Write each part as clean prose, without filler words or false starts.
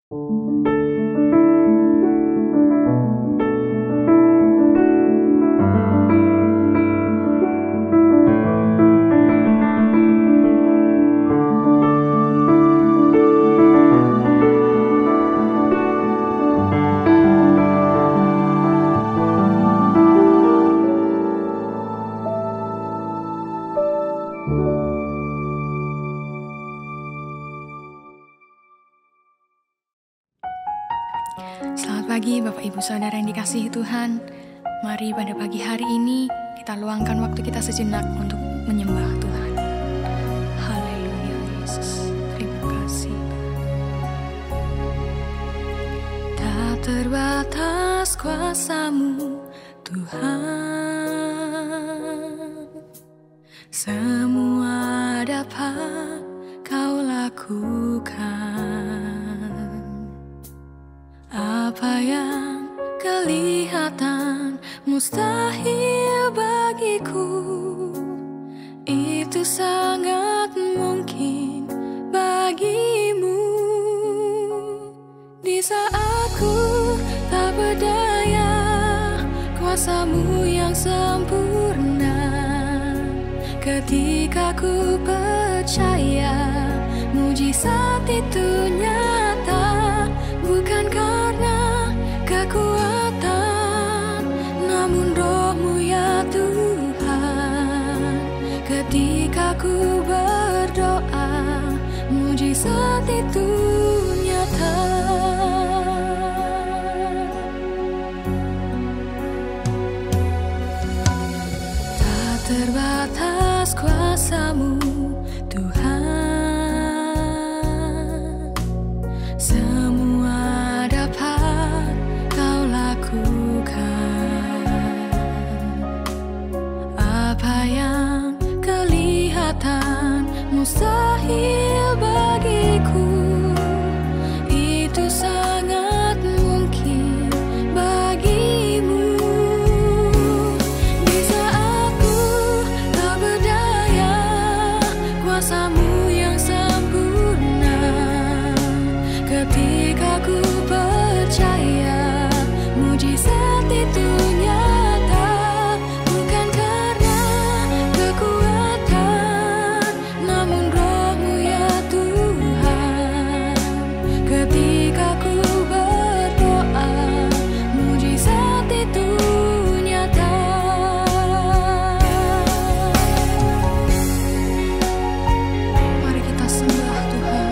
Selamat pagi Bapak Ibu Saudara yang dikasihi Tuhan. Mari pada pagi hari ini kita luangkan waktu kita sejenak untuk menyembah Tuhan. Haleluya Yesus, terima kasih. Tak terbatas kuasa-Mu Tuhan, semua dapat Kau lakukan. Apa yang kelihatan mustahil bagiku, itu sangat mungkin bagimu. Di saat ku tak berdaya, kuasa-Mu yang sempurna. Ketika ku percaya, mujizat itu nyata. Bukan karena kekuatan, namun Roh-Mu ya Tuhan. Ketika ku berdoa, mujizat itu nyata. Tak terbatas kuasa-Mu Tuhan, mustahil bagiku, itu sangat mungkin bagimu. Di saat ku tak berdaya, kuasa-Mu yang sempurna. Ketika ku percaya, mujizat itu nyata. Bukan karena kekuatan, namun Roh-Mu ya Tuhan. Ketika ku berdoa, mujizat itu nyata. Mari kita sembah Tuhan.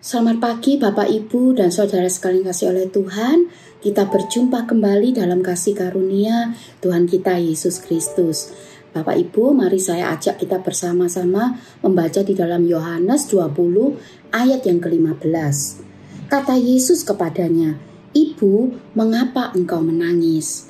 Selamat pagi Bapak Ibu dan Saudara sekalian kasih oleh Tuhan. Kita berjumpa kembali dalam kasih karunia Tuhan kita Yesus Kristus. Bapak Ibu, mari saya ajak kita bersama-sama membaca di dalam Yohanes 20 ayat yang ke-15. Kata Yesus kepadanya, "Ibu, mengapa engkau menangis?"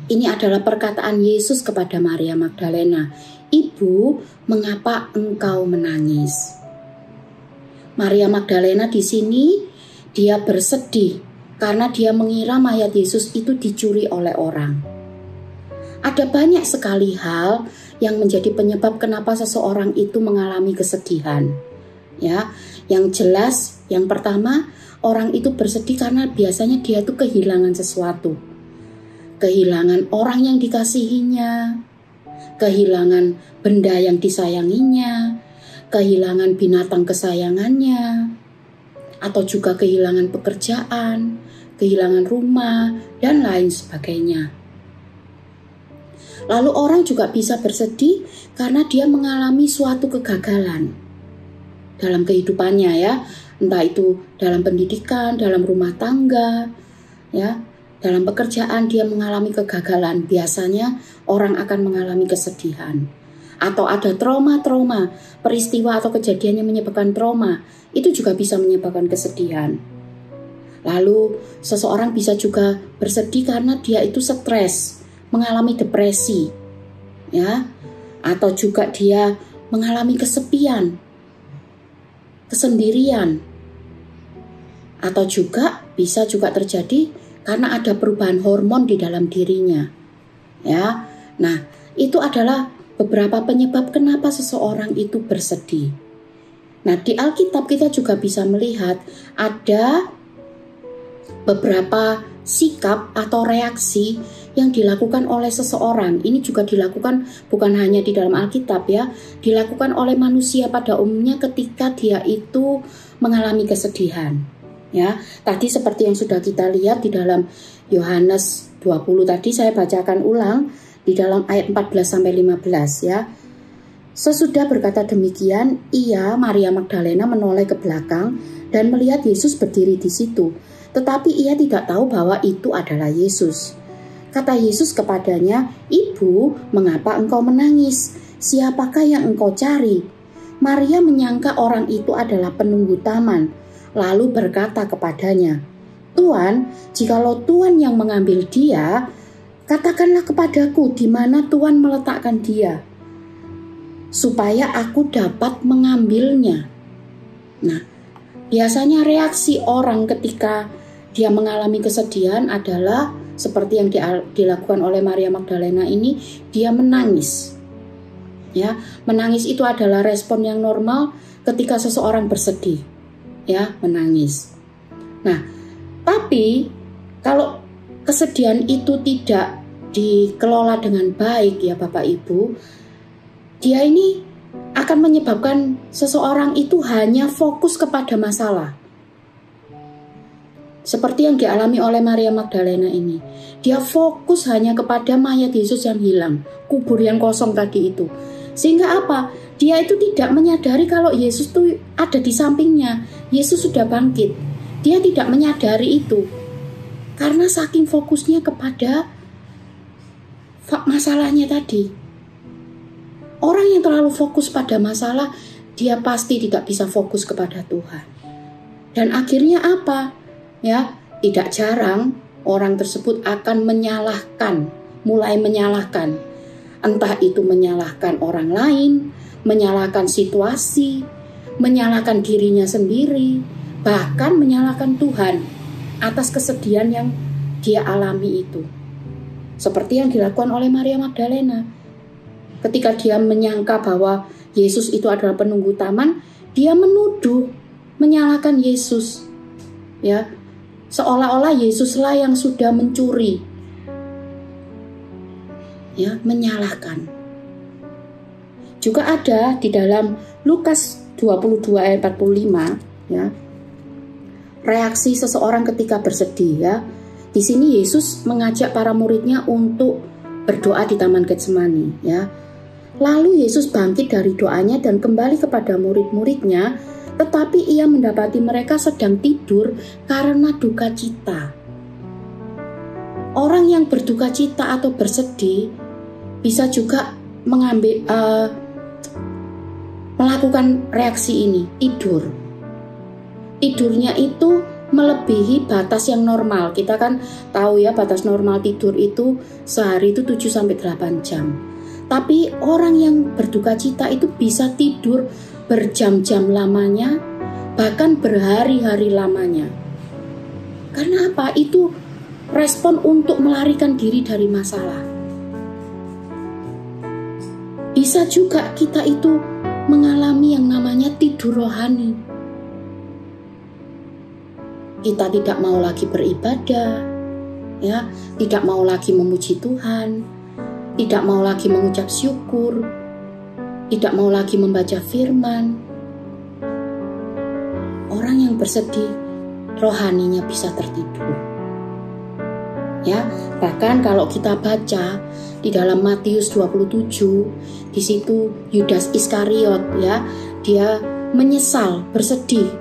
Ini adalah perkataan Yesus kepada Maria Magdalena. "Ibu, mengapa engkau menangis?" Maria Magdalena di sini dia bersedih karena dia mengira mayat Yesus itu dicuri oleh orang. Ada banyak sekali hal yang menjadi penyebab kenapa seseorang itu mengalami kesedihan. Ya, yang jelas yang pertama, orang itu bersedih karena biasanya dia tuh kehilangan sesuatu. Kehilangan orang yang dikasihinya, kehilangan benda yang disayanginya, kehilangan binatang kesayangannya, atau juga kehilangan pekerjaan, kehilangan rumah, dan lain sebagainya. Lalu orang juga bisa bersedih karena dia mengalami suatu kegagalan dalam kehidupannya ya, entah itu dalam pendidikan, dalam rumah tangga, ya, dalam pekerjaan dia mengalami kegagalan. Biasanya orang akan mengalami kesedihan. Atau ada trauma-trauma, peristiwa atau kejadian yang menyebabkan trauma, itu juga bisa menyebabkan kesedihan. Lalu seseorang bisa juga bersedih karena dia itu stres, mengalami depresi, ya, atau juga dia mengalami kesepian, kesendirian, atau juga bisa juga terjadi karena ada perubahan hormon di dalam dirinya, ya. Nah, itu adalah beberapa penyebab kenapa seseorang itu bersedih. Nah, di Alkitab kita juga bisa melihat ada beberapa sikap atau reaksi yang dilakukan oleh seseorang. Ini juga dilakukan bukan hanya di dalam Alkitab ya, dilakukan oleh manusia pada umumnya ketika dia itu mengalami kesedihan. Ya, tadi seperti yang sudah kita lihat di dalam Yohanes 20 tadi saya bacakan ulang di dalam ayat 14 sampai 15 ya. Sesudah berkata demikian, Maria Magdalena menoleh ke belakang dan melihat Yesus berdiri di situ. Tetapi ia tidak tahu bahwa itu adalah Yesus. Kata Yesus kepadanya, "Ibu, mengapa engkau menangis? Siapakah yang engkau cari?" Maria menyangka orang itu adalah penunggu taman, lalu berkata kepadanya, "Tuan, jikalau Tuan yang mengambil dia, katakanlah kepadaku di mana Tuan meletakkan dia, supaya aku dapat mengambilnya." Nah, biasanya reaksi orang ketika dia mengalami kesedihan adalah seperti yang dilakukan oleh Maria Magdalena ini, dia menangis. Ya, menangis itu adalah respon yang normal ketika seseorang bersedih. Ya, menangis. Nah, tapi kalau kesedihan itu tidak dikelola dengan baik ya Bapak Ibu, dia ini akan menyebabkan seseorang itu hanya fokus kepada masalah. Seperti yang dialami oleh Maria Magdalena ini. Dia fokus hanya kepada mayat Yesus yang hilang, kubur yang kosong tadi itu. Sehingga apa? Dia itu tidak menyadari kalau Yesus itu ada di sampingnya. Yesus sudah bangkit. Dia tidak menyadari itu. Karena saking fokusnya kepada masalahnya tadi. Orang yang terlalu fokus pada masalah, dia pasti tidak bisa fokus kepada Tuhan. Dan akhirnya apa? Ya, tidak jarang orang tersebut akan mulai menyalahkan. Entah itu menyalahkan orang lain, menyalahkan situasi, menyalahkan dirinya sendiri, bahkan menyalahkan Tuhan atas kesedihan yang dia alami itu. Seperti yang dilakukan oleh Maria Magdalena. Ketika dia menyangka bahwa Yesus itu adalah penunggu taman, dia menuduh, menyalahkan Yesus. Ya, seolah-olah Yesuslah yang sudah mencuri. Ya, menyalahkan. Juga ada di dalam Lukas 22 ayat 45 ya. Reaksi seseorang ketika bersedih ya. Di sini Yesus mengajak para muridnya untuk berdoa di Taman Getsemani ya. Lalu Yesus bangkit dari doanya dan kembali kepada murid-muridnya, tetapi ia mendapati mereka sedang tidur karena duka cita. Orang yang berduka cita atau bersedih bisa juga melakukan reaksi ini, tidur. Tidurnya itu melebihi batas yang normal. Kita kan tahu ya, batas normal tidur itu sehari itu 7-8 jam. Tapi orang yang berduka cita itu bisa tidur berjam-jam lamanya, bahkan berhari-hari lamanya. Karena apa? Itu respon untuk melarikan diri dari masalah. Bisa juga kita itu mengalami yang namanya tidur rohani. kita tidak mau lagi beribadah, ya, tidak mau lagi memuji Tuhan, tidak mau lagi mengucap syukur, tidak mau lagi membaca firman. Orang yang bersedih, rohaninya bisa tertidur. Ya, bahkan kalau kita baca di dalam Matius 27, di situ Yudas Iskariot, ya, dia menyesal, bersedih,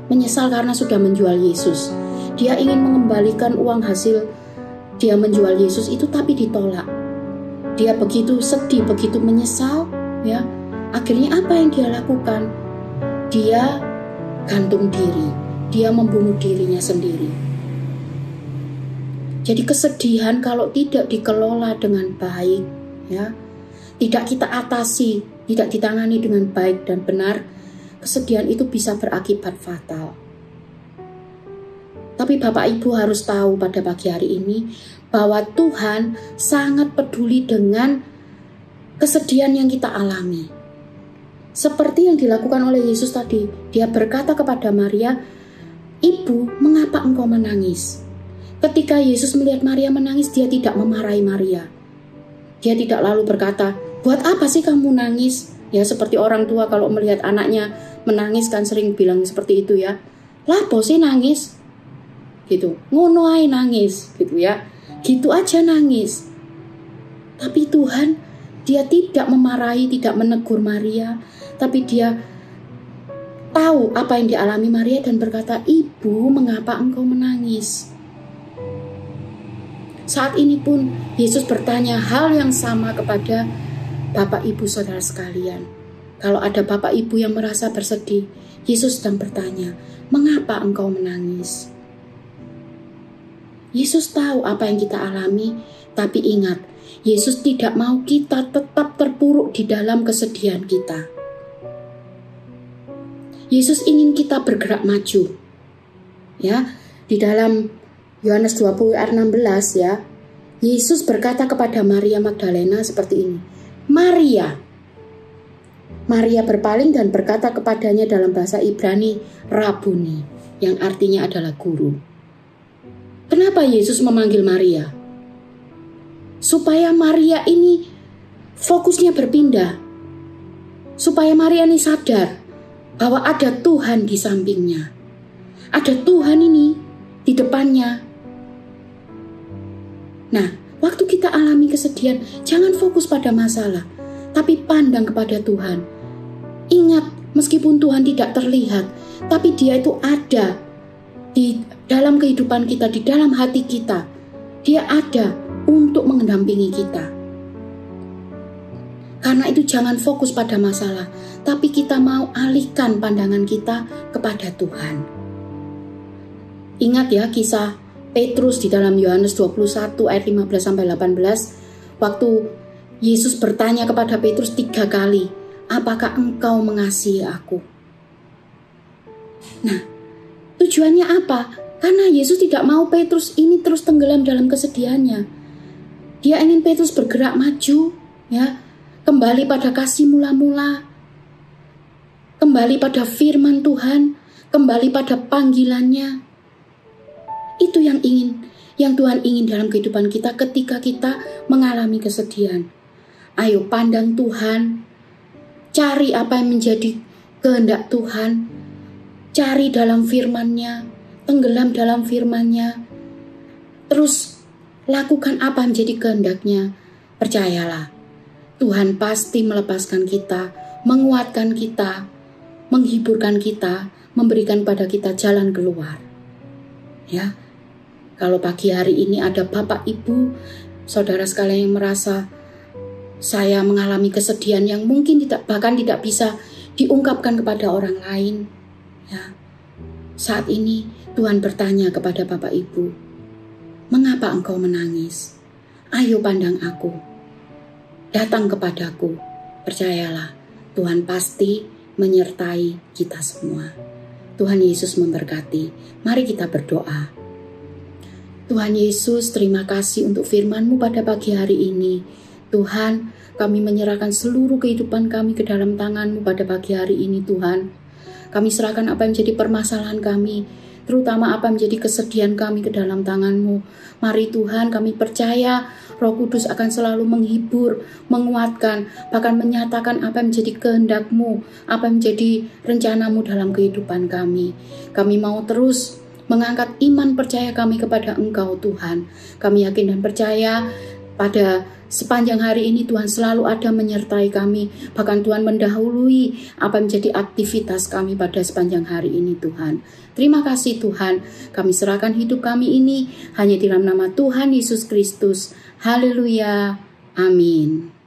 menyesal karena sudah menjual Yesus. Dia ingin mengembalikan uang hasil dia menjual Yesus itu, tapi ditolak. Dia begitu sedih, begitu menyesal, ya. Akhirnya apa yang dia lakukan? Dia gantung diri, dia membunuh dirinya sendiri. Jadi kesedihan kalau tidak dikelola dengan baik, ya, tidak kita atasi, tidak ditangani dengan baik dan benar, kesedihan itu bisa berakibat fatal. Tapi Bapak Ibu harus tahu pada pagi hari ini bahwa Tuhan sangat peduli dengan kesedihan yang kita alami. Seperti yang dilakukan oleh Yesus tadi, dia berkata kepada Maria, "Ibu, mengapa engkau menangis?" Ketika Yesus melihat Maria menangis, dia tidak memarahi Maria. Dia tidak lalu berkata, "Buat apa sih kamu nangis?" Ya, seperti orang tua kalau melihat anaknya menangis kan sering bilang seperti itu, ya. "Lapo sih nangis?" Gitu. "Ngono ae nangis." Gitu, ya. Gitu aja nangis. Tapi Tuhan, dia tidak memarahi, tidak menegur Maria, tapi dia tahu apa yang dialami Maria dan berkata, "Ibu, mengapa engkau menangis?" Saat ini pun Yesus bertanya hal yang sama kepada Bapak Ibu Saudara sekalian. Kalau ada Bapak Ibu yang merasa bersedih, Yesus sedang bertanya, "Mengapa engkau menangis?" Yesus tahu apa yang kita alami, tapi ingat, Yesus tidak mau kita tetap terpuruk di dalam kesedihan kita. Yesus ingin kita bergerak maju. Ya, di dalam Yohanes 20 ayat 16, ya, Yesus berkata kepada Maria Magdalena seperti ini, "Maria." Maria berpaling dan berkata kepadanya dalam bahasa Ibrani, "Rabuni," yang artinya adalah guru. Kenapa Yesus memanggil Maria? Supaya Maria ini fokusnya berpindah. Supaya Maria ini sadar bahwa ada Tuhan di sampingnya. Ada Tuhan ini di depannya. Nah, waktu kita alami kesedihan, jangan fokus pada masalah, tapi pandang kepada Tuhan. Ingat, meskipun Tuhan tidak terlihat, tapi Dia itu ada di dalam kehidupan kita, di dalam hati kita. Dia ada untuk mendampingi kita. Karena itu jangan fokus pada masalah, tapi kita mau alihkan pandangan kita kepada Tuhan. Ingat ya kisah Petrus di dalam Yohanes 21 ayat 15-18, waktu Yesus bertanya kepada Petrus 3 kali, "Apakah engkau mengasihi aku?" Nah, tujuannya apa? Karena Yesus tidak mau Petrus ini terus tenggelam dalam kesedihannya. Dia ingin Petrus bergerak maju, ya, kembali pada kasih mula-mula, kembali pada firman Tuhan, kembali pada panggilannya. Itu yang Tuhan ingin dalam kehidupan kita ketika kita mengalami kesedihan. Ayo pandang Tuhan, cari apa yang menjadi kehendak Tuhan, cari dalam firman-Nya, tenggelam dalam firman-Nya, terus lakukan apa yang menjadi kehendak-Nya. Percayalah, Tuhan pasti melepaskan kita, menguatkan kita, menghiburkan kita, memberikan pada kita jalan keluar. Ya, kalau pagi hari ini ada Bapak Ibu, saudara sekalian yang merasa saya mengalami kesedihan yang mungkin bahkan tidak bisa diungkapkan kepada orang lain, ya, saat ini Tuhan bertanya kepada Bapak Ibu, "Mengapa engkau menangis? Ayo pandang aku, datang kepadaku." Percayalah, Tuhan pasti menyertai kita semua. Tuhan Yesus memberkati. Mari kita berdoa. Tuhan Yesus, terima kasih untuk firman-Mu pada pagi hari ini. Tuhan, kami menyerahkan seluruh kehidupan kami ke dalam tangan-Mu pada pagi hari ini, Tuhan. Kami serahkan apa yang menjadi permasalahan kami. terutama apa menjadi kesedihan kami ke dalam tangan-Mu. Mari Tuhan, kami percaya Roh Kudus akan selalu menghibur, menguatkan, bahkan menyatakan apa yang menjadi kehendak-Mu, apa yang menjadi rencana-Mu dalam kehidupan kami. Kami mau terus mengangkat iman percaya kami kepada Engkau Tuhan. Kami yakin dan percaya pada sepanjang hari ini Tuhan selalu ada menyertai kami. Bahkan Tuhan mendahului apa menjadi aktivitas kami pada sepanjang hari ini Tuhan. Terima kasih Tuhan. Kami serahkan hidup kami ini hanya di dalam nama Tuhan Yesus Kristus. Haleluya. Amin.